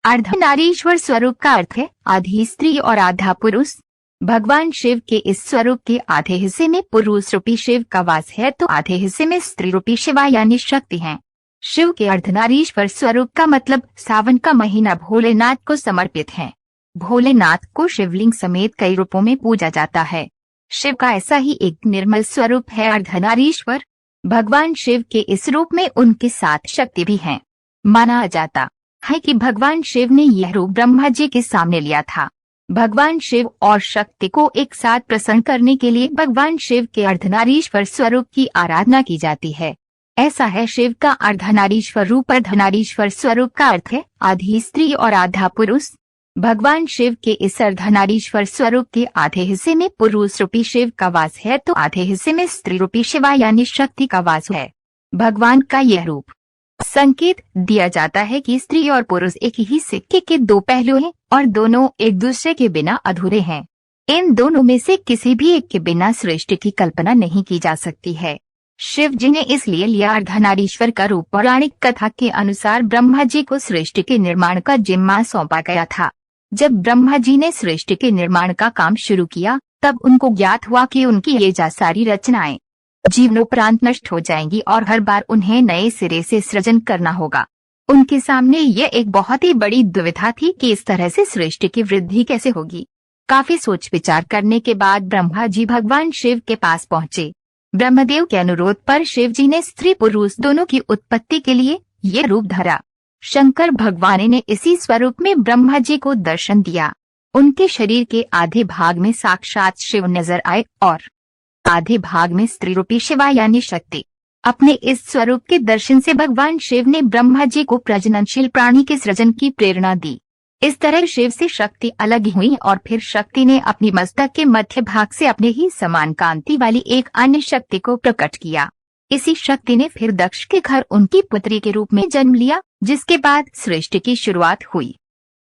अर्धनारीश्वर स्वरूप का अर्थ है आधी स्त्री और आधा पुरुष। भगवान शिव के इस स्वरूप के आधे हिस्से में पुरुष रूपी शिव का वास है तो आधे हिस्से में स्त्री रूपी शिवा यानी शक्ति है। शिव के अर्धनारीश्वर स्वरूप का मतलब सावन का महीना भोलेनाथ को समर्पित है। भोलेनाथ को शिवलिंग समेत कई रूपों में पूजा जाता है। शिव का ऐसा ही एक निर्मल स्वरूप है अर्धनारीश्वर। भगवान शिव के इस रूप में उनके साथ शक्ति भी है। माना जाता है कि भगवान शिव ने यह रूप ब्रह्मा जी के सामने लिया था। भगवान शिव और शक्ति को एक साथ प्रसन्न करने के लिए भगवान शिव के अर्धनारीश्वर स्वरूप की आराधना की जाती है। ऐसा है शिव का अर्धनारीश्वर रूप। अर्धनारीश्वर स्वरूप का अर्थ है आधी स्त्री और आधा पुरुष। भगवान शिव के इस अर्धनारीश्वर स्वरूप के आधे हिस्से में पुरुष रूपी शिव का वास है तो आधे हिस्से में स्त्री रूपी शिवा यानी शक्ति का वास है। भगवान का यह रूप संकेत दिया जाता है कि स्त्री और पुरुष एक ही सिक्के के दो पहलू हैं और दोनों एक दूसरे के बिना अधूरे हैं। इन दोनों में से किसी भी एक के बिना सृष्टि की कल्पना नहीं की जा सकती है। शिव जी ने इसलिए लिया अर्धनारीश्वर का रूप। पौराणिक कथा के अनुसार ब्रह्मा जी को सृष्टि के निर्माण का जिम्मा सौंपा गया था। जब ब्रह्मा जी ने सृष्टि के निर्माण का काम शुरू किया तब उनको ज्ञात हुआ कि उनकी ये सारी रचनाएं जीवनोपरांत नष्ट हो जाएंगी और हर बार उन्हें नए सिरे से सृजन करना होगा। उनके सामने ये एक बहुत ही बड़ी दुविधा थी कि इस तरह से सृष्टि की वृद्धि कैसे होगी। काफी सोच विचार करने के बाद ब्रह्मा जी भगवान शिव के पास पहुँचे। ब्रह्मदेव के अनुरोध पर शिव जी ने स्त्री पुरुष दोनों की उत्पत्ति के लिए ये रूप धरा। शंकर भगवान ने इसी स्वरूप में ब्रह्मा जी को दर्शन दिया। उनके शरीर के आधे भाग में साक्षात शिव नजर आए और आधे भाग में स्त्री रूपी शिवा यानी शक्ति। अपने इस स्वरूप के दर्शन से भगवान शिव ने ब्रह्मा जी को प्रजननशील प्राणी के सृजन की प्रेरणा दी। इस तरह शिव से शक्ति अलग हुई और फिर शक्ति ने अपनी मस्तक के मध्य भाग से अपने ही समान कांति वाली एक अन्य शक्ति को प्रकट किया। इसी शक्ति ने फिर दक्ष के घर उनकी पुत्री के रूप में जन्म लिया, जिसके बाद सृष्टि की शुरुआत हुई।